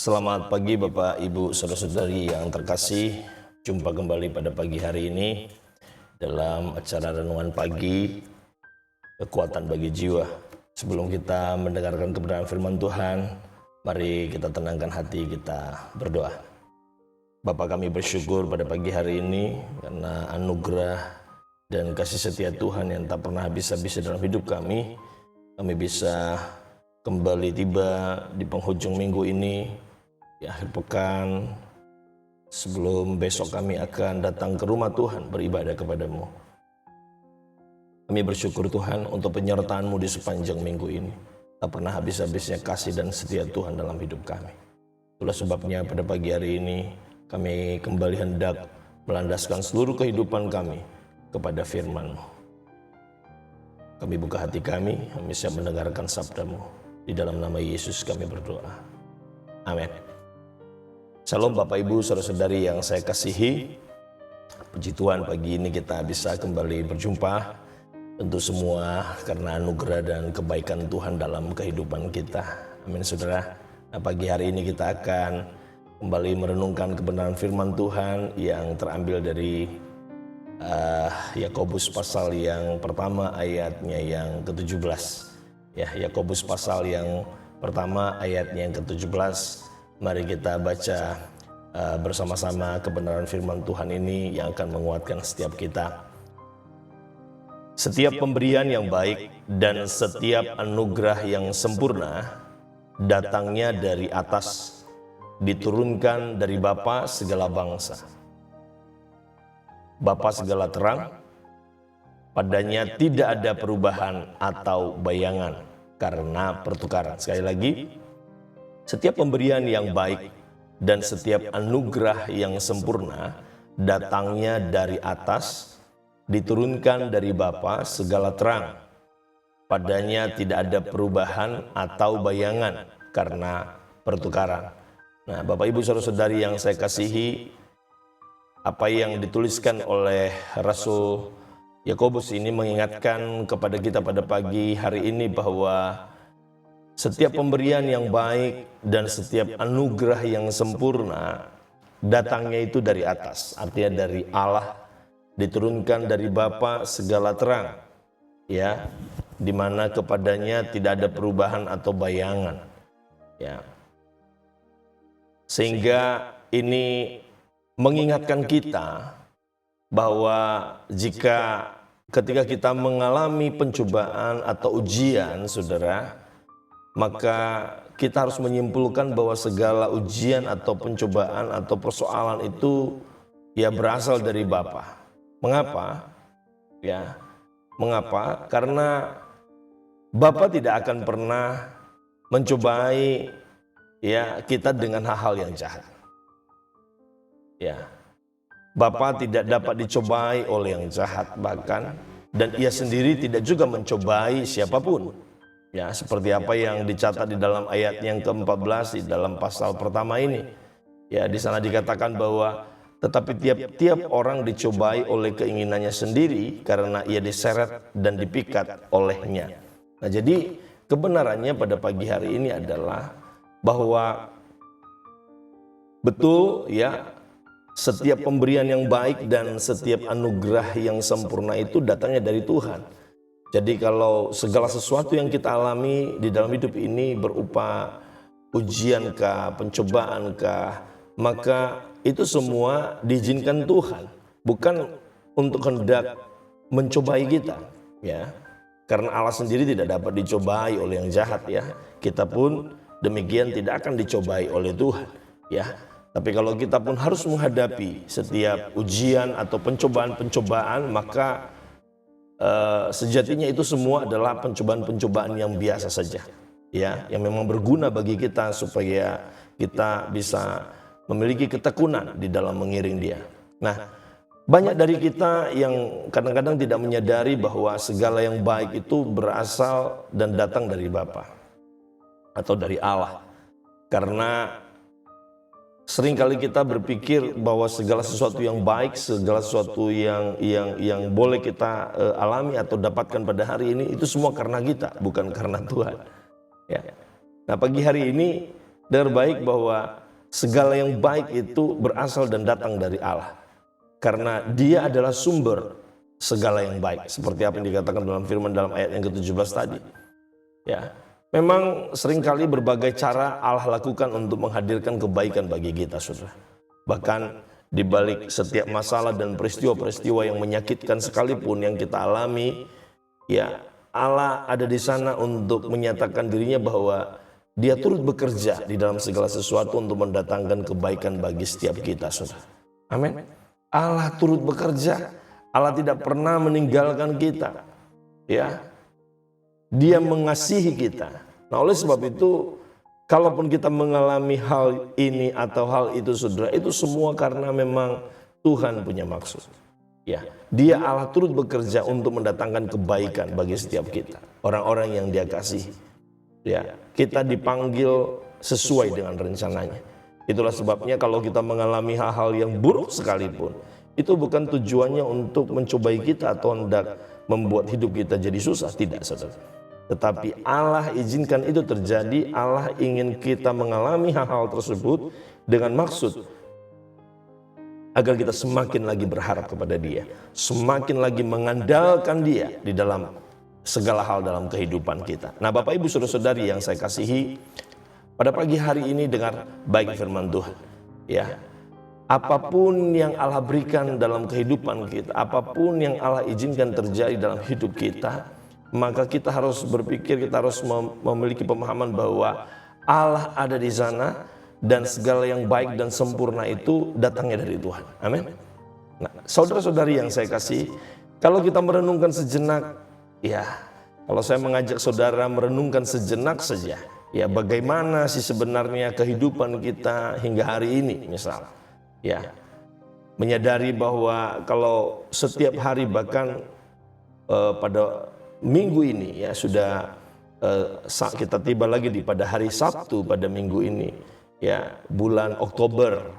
Selamat pagi Bapak, Ibu, Saudara-saudari yang terkasih. Jumpa kembali pada pagi hari ini dalam acara Renungan Pagi Kekuatan Bagi Jiwa. Sebelum kita mendengarkan kebenaran firman Tuhan, mari kita tenangkan hati, kita berdoa. Bapak, kami bersyukur pada pagi hari ini karena anugerah dan kasih setia Tuhan yang tak pernah habis-habis dalam hidup kami. Kami bisa kembali tiba di penghujung minggu ini, di akhir pekan, sebelum besok kami akan datang ke rumah Tuhan beribadah kepadamu. Kami bersyukur Tuhan untuk penyertaan-Mu di sepanjang minggu ini. Tak pernah habis-habisnya kasih dan setia Tuhan dalam hidup kami. Itulah sebabnya pada pagi hari ini kami kembali hendak melandaskan seluruh kehidupan kami kepada firman-Mu. Kami buka hati kami siap mendengarkan sabda-Mu. Di dalam nama Yesus kami berdoa. Amin. Shalom Bapak Ibu Saudara-saudari yang saya kasihi. Puji Tuhan, pagi ini kita bisa kembali berjumpa. Tentu semua karena anugerah dan kebaikan Tuhan dalam kehidupan kita. Amin saudara. Nah, pagi hari ini kita akan kembali merenungkan kebenaran firman Tuhan yang terambil dari Yakobus pasal yang pertama ayatnya yang ke-17. Ya, Yakobus pasal yang pertama ayatnya yang ke-17. Mari kita baca bersama-sama kebenaran firman Tuhan ini yang akan menguatkan setiap kita. Setiap pemberian yang baik dan setiap anugerah yang sempurna datangnya dari atas, diturunkan dari Bapa segala bangsa. Bapa segala terang, padanya tidak ada perubahan atau bayangan karena pertukaran. Sekali lagi, setiap pemberian yang baik dan setiap anugerah yang sempurna datangnya dari atas, diturunkan dari Bapa segala terang. Padanya tidak ada perubahan atau bayangan karena pertukaran. Nah, Bapak Ibu Saudara-saudari yang saya kasihi, apa yang dituliskan oleh Rasul Yakobus ini mengingatkan kepada kita pada pagi hari ini bahwa setiap pemberian yang baik dan setiap anugerah yang sempurna datangnya itu dari atas, artinya dari Allah, diturunkan dari Bapa segala terang, ya, di mana kepadanya tidak ada perubahan atau bayangan, ya. Sehingga ini mengingatkan kita bahwa jika ketika kita mengalami pencobaan atau ujian, saudara, maka kita harus menyimpulkan bahwa segala ujian atau pencobaan atau persoalan itu ya berasal dari Bapa. Mengapa? Ya, mengapa? Karena Bapa tidak akan pernah mencobai ya kita dengan hal-hal yang jahat. Ya. Bapa tidak dapat dicobai oleh yang jahat bahkan, dan ia sendiri tidak juga mencobai siapapun. Ya, seperti apa yang dicatat di dalam ayat yang ke-14 di dalam pasal pertama ini. Ya, di sana dikatakan bahwa tetapi tiap-tiap orang dicobai oleh keinginannya sendiri karena ia diseret dan dipikat olehnya. Nah, jadi kebenarannya pada pagi hari ini adalah bahwa betul ya, setiap pemberian yang baik dan setiap anugerah yang sempurna itu datangnya dari Tuhan. Jadi kalau segala sesuatu yang kita alami di dalam hidup ini berupa ujiankah, pencobaankah, maka itu semua diizinkan Tuhan, bukan untuk hendak mencobai kita, ya. Karena Allah sendiri tidak dapat dicobai oleh yang jahat, ya. Kita pun demikian tidak akan dicobai oleh Tuhan, ya. Tapi kalau kita pun harus menghadapi setiap ujian atau pencobaan-pencobaan, maka sejatinya itu semua adalah pencobaan-pencobaan yang biasa saja, ya, yang memang berguna bagi kita supaya kita bisa memiliki ketekunan di dalam mengiring Dia. Nah, banyak dari kita yang kadang-kadang tidak menyadari bahwa segala yang baik itu berasal dan datang dari Bapa atau dari Allah, karena seringkali kita berpikir bahwa segala sesuatu yang baik, segala sesuatu yang boleh kita alami atau dapatkan pada hari ini itu semua karena kita, bukan karena Tuhan. Ya. Nah, pagi hari ini Dengar baik bahwa segala yang baik itu berasal dan datang dari Allah. Karena Dia adalah sumber segala yang baik. Seperti apa yang dikatakan dalam firman dalam ayat yang ke-17 tadi. Ya, memang seringkali berbagai cara Allah lakukan untuk menghadirkan kebaikan bagi kita, saudara. Bahkan di balik setiap masalah dan peristiwa-peristiwa yang menyakitkan sekalipun yang kita alami, ya Allah ada di sana untuk menyatakan dirinya bahwa Dia turut bekerja di dalam segala sesuatu untuk mendatangkan kebaikan bagi setiap kita, saudara. Amin. Allah turut bekerja. Allah tidak pernah meninggalkan kita. Ya, Dia mengasihi kita. Nah, oleh sebab itu, kalaupun kita mengalami hal ini atau hal itu, saudara, itu semua karena memang Tuhan punya maksud. Ya, Dia Allah turut bekerja untuk mendatangkan kebaikan bagi setiap kita, orang-orang yang Dia kasih. Ya, kita dipanggil sesuai dengan rencananya. Itulah sebabnya kalau kita mengalami hal-hal yang buruk sekalipun, itu bukan tujuannya untuk mencobai kita atau hendak membuat hidup kita jadi susah, tidak, saudara. Tetapi Allah izinkan itu terjadi. Allah ingin kita mengalami hal-hal tersebut dengan maksud agar kita semakin lagi berharap kepada Dia, semakin lagi mengandalkan Dia di dalam segala hal dalam kehidupan kita. Nah, Bapak Ibu Saudara-saudari yang saya kasihi, pada pagi hari ini dengar baik firman Tuhan. Ya, apapun yang Allah berikan dalam kehidupan kita, apapun yang Allah izinkan terjadi dalam hidup kita, maka kita harus berpikir, kita harus memiliki pemahaman bahwa Allah ada di sana dan segala yang baik dan sempurna itu datangnya dari Tuhan. Amin. Nah, saudara-saudari yang saya kasih, kalau kita merenungkan sejenak, ya, kalau saya mengajak saudara merenungkan sejenak saja, ya, bagaimana sih sebenarnya kehidupan kita hingga hari ini, misal, ya, menyadari bahwa kalau setiap hari bahkan pada minggu ini, ya, sudah kita tiba lagi pada hari Sabtu pada minggu ini, ya, bulan Oktober,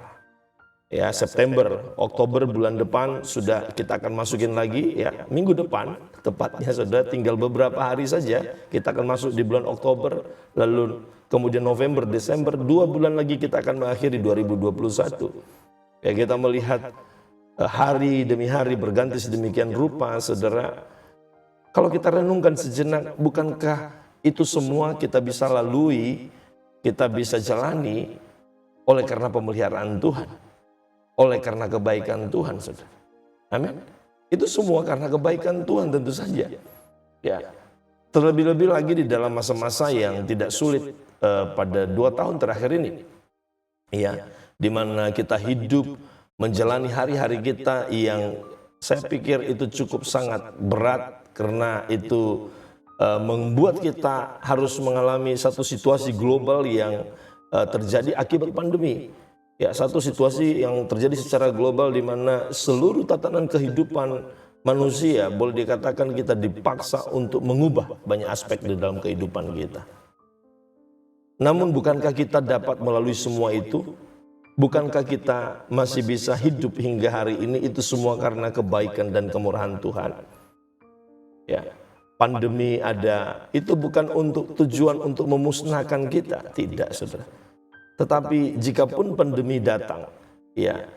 ya, September, Oktober bulan depan sudah kita akan masukin lagi, ya, minggu depan tepatnya, saudara, tinggal beberapa hari saja kita akan masuk di bulan Oktober, lalu kemudian November, Desember, 2 bulan lagi kita akan mengakhiri 2021. Ya, kita melihat hari demi hari berganti sedemikian rupa, saudara. Kalau kita renungkan sejenak, bukankah itu semua kita bisa lalui, kita bisa jalani oleh karena pemeliharaan Tuhan, oleh karena kebaikan Tuhan, saudara. Amin. Itu semua karena kebaikan Tuhan tentu saja. Ya, terlebih-lebih lagi di dalam masa-masa yang tidak sulit pada 2 tahun terakhir ini, ya, di mana kita hidup menjalani hari-hari kita yang saya pikir itu cukup sangat berat, karena itu membuat kita harus mengalami satu situasi global yang terjadi akibat pandemi. Ya, satu situasi yang terjadi secara global di mana seluruh tatanan kehidupan manusia, boleh dikatakan kita dipaksa untuk mengubah banyak aspek di dalam kehidupan kita. Namun bukankah kita dapat melalui semua itu? Bukankah kita masih bisa hidup hingga hari ini? Itu semua karena kebaikan dan kemurahan Tuhan. Ya, pandemi ada, itu bukan untuk tujuan untuk memusnahkan kita, tidak, saudara. Tetapi jikapun pandemi datang, ya,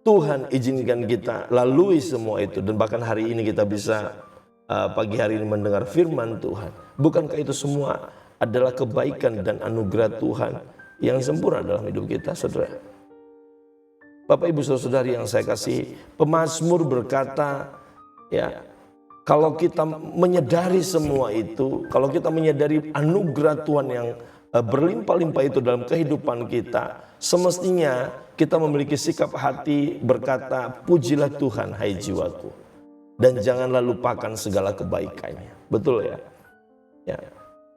Tuhan izinkan kita lalui semua itu, dan bahkan hari ini kita bisa pagi hari ini mendengar firman Tuhan. Bukankah itu semua adalah kebaikan dan anugerah Tuhan yang sempurna dalam hidup kita, saudara? Bapak Ibu Saudara-saudari yang saya kasih, pemazmur berkata, ya, kalau kita menyadari semua itu, kalau kita menyadari anugerah Tuhan yang berlimpah-limpah itu dalam kehidupan kita, semestinya kita memiliki sikap hati berkata, pujilah Tuhan hai jiwaku, dan janganlah lupakan segala kebaikannya. Betul, ya? Ya.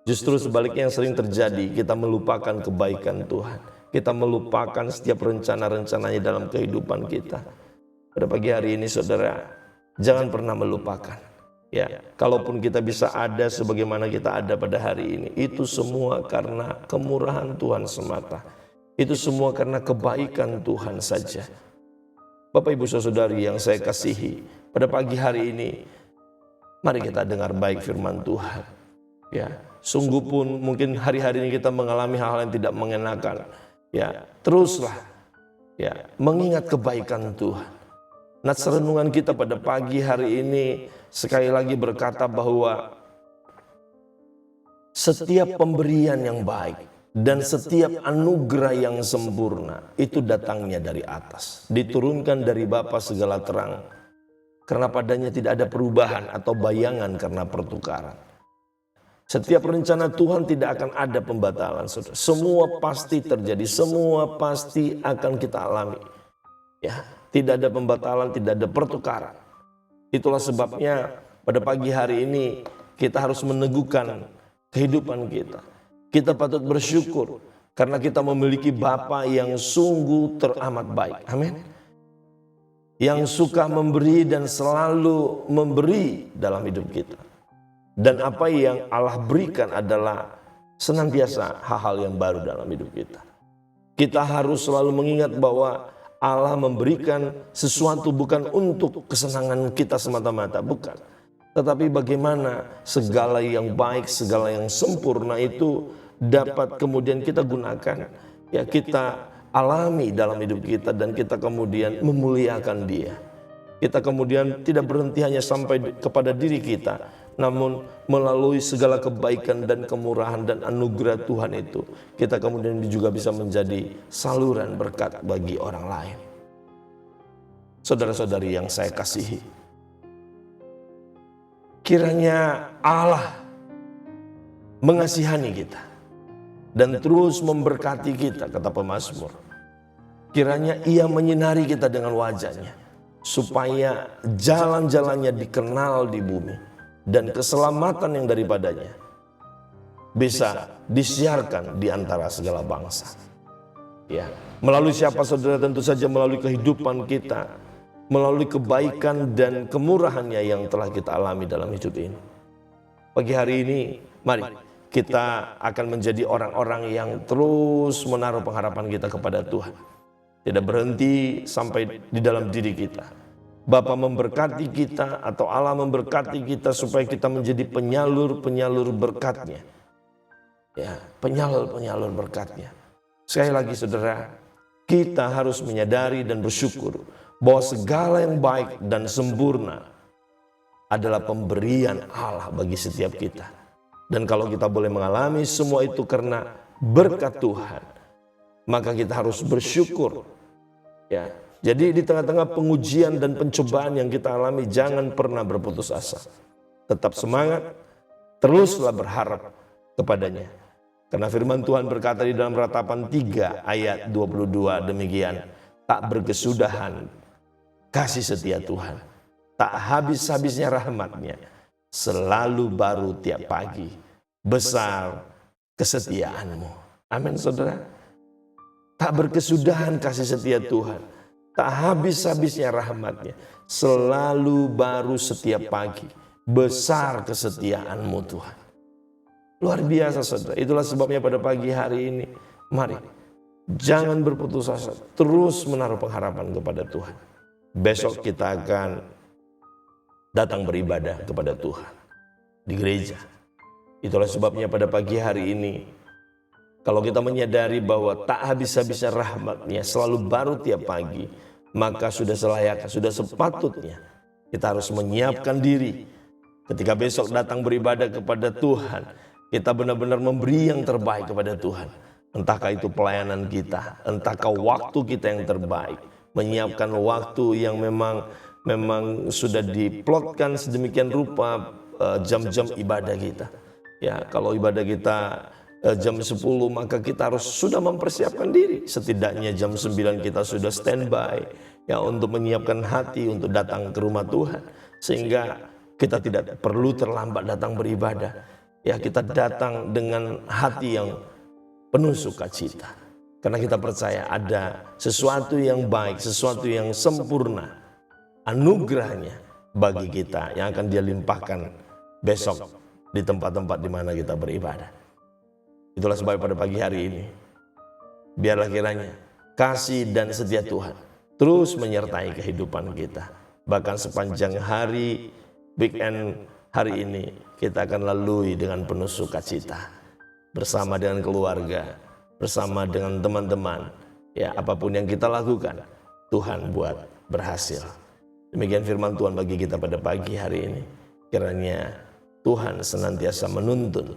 Justru sebaliknya yang sering terjadi, kita melupakan kebaikan Tuhan, kita melupakan setiap rencana-rencananya dalam kehidupan kita. Pada pagi hari ini, saudara, jangan pernah melupakan. Ya, kalaupun kita bisa ada sebagaimana kita ada pada hari ini, itu semua karena kemurahan Tuhan semata. Itu semua karena kebaikan Tuhan saja. Bapak Ibu Saudari yang saya kasihi, pada pagi hari ini, mari kita dengar baik firman Tuhan. Ya, sungguh pun mungkin hari-hari ini kita mengalami hal-hal yang tidak mengenakan, ya teruslah ya mengingat kebaikan Tuhan. Nats renungan kita pada pagi hari ini sekali lagi berkata bahwa setiap pemberian yang baik dan setiap anugerah yang sempurna itu datangnya dari atas, diturunkan dari Bapa segala terang, karena padanya tidak ada perubahan atau bayangan karena pertukaran. Setiap rencana Tuhan tidak akan ada pembatalan, saudara. Semua pasti terjadi, semua pasti akan kita alami. Ya, tidak ada pembatalan, tidak ada pertukaran. Itulah sebabnya pada pagi hari ini kita harus meneguhkan kehidupan kita. Kita patut bersyukur karena kita memiliki Bapa yang sungguh teramat baik. Amin. Yang suka memberi dan selalu memberi dalam hidup kita. Dan apa yang Allah berikan adalah senantiasa hal-hal yang baru dalam hidup kita. Kita harus selalu mengingat bahwa Allah memberikan sesuatu bukan untuk kesenangan kita semata-mata, bukan. Tetapi bagaimana segala yang baik, segala yang sempurna itu dapat kemudian kita gunakan. Ya, kita alami dalam hidup kita dan kita kemudian memuliakan Dia. Kita kemudian tidak berhenti hanya sampai kepada diri kita, namun melalui segala kebaikan dan kemurahan dan anugerah Tuhan itu, kita kemudian juga bisa menjadi saluran berkat bagi orang lain. Saudara-saudari yang saya kasihi, kiranya Allah mengasihani kita dan terus memberkati kita, kata pemazmur. Kiranya Ia menyinari kita dengan wajahnya, supaya jalan-jalannya dikenal di bumi dan keselamatan yang daripadanya bisa disiarkan di antara segala bangsa. Ya, melalui siapa saudara? Tentu saja melalui kehidupan kita, melalui kebaikan dan kemurahannya yang telah kita alami dalam hidup ini. Pagi hari ini, mari kita akan menjadi orang-orang yang terus menaruh pengharapan kita kepada Tuhan. Tidak berhenti sampai di dalam diri kita. Bapa memberkati kita atau Allah memberkati kita supaya kita menjadi penyalur-penyalur berkat-Nya. Ya, penyalur-penyalur berkat-Nya. Sekali lagi saudara, kita harus menyadari dan bersyukur bahwa segala yang baik dan sempurna adalah pemberian Allah bagi setiap kita. Dan kalau kita boleh mengalami semua itu karena berkat Tuhan, maka kita harus bersyukur. Ya, jadi di tengah-tengah pengujian dan pencobaan yang kita alami, jangan pernah berputus asa. Tetap semangat, teruslah berharap kepadanya. Karena firman Tuhan berkata di dalam Ratapan 3 ayat 22 demikian, tak berkesudahan kasih setia Tuhan, tak habis-habisnya rahmat-Nya, selalu baru tiap pagi, besar kesetiaan-Mu. Amin saudara. Tak berkesudahan kasih setia Tuhan, tak habis-habisnya rahmat-Nya, selalu baru setiap pagi, besar kesetiaan-Mu Tuhan. Luar biasa saudara. Itulah sebabnya pada pagi hari ini, mari jangan berputus asa, terus menaruh pengharapan kepada Tuhan. Besok kita akan datang beribadah kepada Tuhan di gereja. Itulah sebabnya pada pagi hari ini, kalau kita menyadari bahwa tak habis-habisnya rahmat-Nya, selalu baru tiap pagi, maka sudah selayaknya, sudah sepatutnya kita harus menyiapkan diri. Ketika besok datang beribadah kepada Tuhan, kita benar-benar memberi yang terbaik kepada Tuhan. Entahkah itu pelayanan kita, entahkah waktu kita yang terbaik, menyiapkan waktu yang memang sudah diplotkan sedemikian rupa jam-jam ibadah kita. Ya, kalau ibadah kita jam 10, maka kita harus sudah mempersiapkan diri. Setidaknya jam 9 kita sudah standby ya, untuk menyiapkan hati untuk datang ke rumah Tuhan. Sehingga kita tidak perlu terlambat datang beribadah. Ya, kita datang dengan hati yang penuh sukacita. Karena kita percaya ada sesuatu yang baik, sesuatu yang sempurna, anugerahnya bagi kita yang akan Dia limpahkan besok di tempat-tempat di mana kita beribadah. Itulah sebab pada pagi hari ini, biarlah kiranya kasih dan setia Tuhan terus menyertai kehidupan kita. Bahkan sepanjang hari weekend hari ini kita akan lalui dengan penuh sukacita. Bersama dengan keluarga, bersama dengan teman-teman. Ya, apapun yang kita lakukan, Tuhan buat berhasil. Demikian firman Tuhan bagi kita pada pagi hari ini. Kiranya Tuhan senantiasa menuntun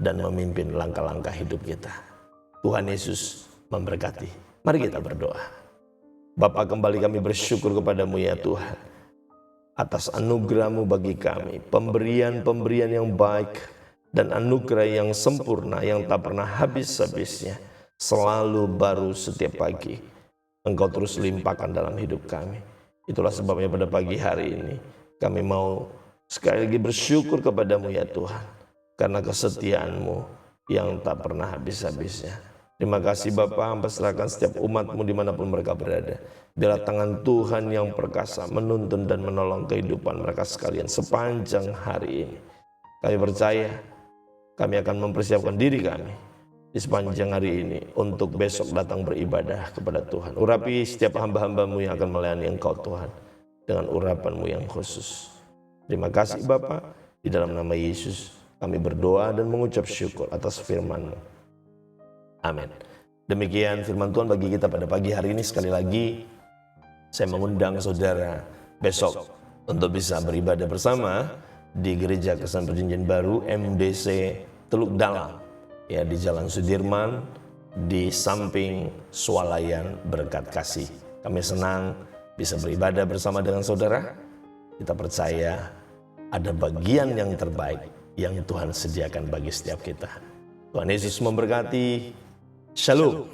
dan memimpin langkah-langkah hidup kita. Tuhan Yesus memberkati. Mari kita berdoa. Bapa, kembali kami bersyukur kepadamu ya Tuhan, atas anugerah-Mu bagi kami, pemberian-pemberian yang baik dan anugerah yang sempurna yang tak pernah habis-habisnya, selalu baru setiap pagi. Engkau terus limpahkan dalam hidup kami. Itulah sebabnya pada pagi hari ini kami mau sekali lagi bersyukur kepadamu ya Tuhan, karena kesetiaan-Mu yang tak pernah habis-habisnya. Terima kasih Bapa, hamba serahkan setiap umat-Mu dimanapun mereka berada. Biarlah tangan Tuhan yang perkasa menuntun dan menolong kehidupan mereka sekalian sepanjang hari ini. Kami percaya kami akan mempersiapkan diri kami di sepanjang hari ini untuk besok datang beribadah kepada Tuhan. Urapi setiap hamba-hamba-Mu yang akan melayani Engkau Tuhan dengan urapan-Mu yang khusus. Terima kasih Bapa, di dalam nama Yesus kami berdoa dan mengucap syukur atas firman-Mu. Amin. Demikian firman Tuhan bagi kita pada pagi hari ini. Sekali lagi saya mengundang saudara besok untuk bisa beribadah bersama di Gereja Kesan Perjanjian Baru MDC Teluk Dalam, ya, di Jalan Sudirman, di samping Swalayan Berkat Kasih. Kami senang bisa beribadah bersama dengan saudara. Kita percaya ada bagian yang terbaik yang Tuhan sediakan bagi setiap kita. Tuhan Yesus memberkati. Shalom.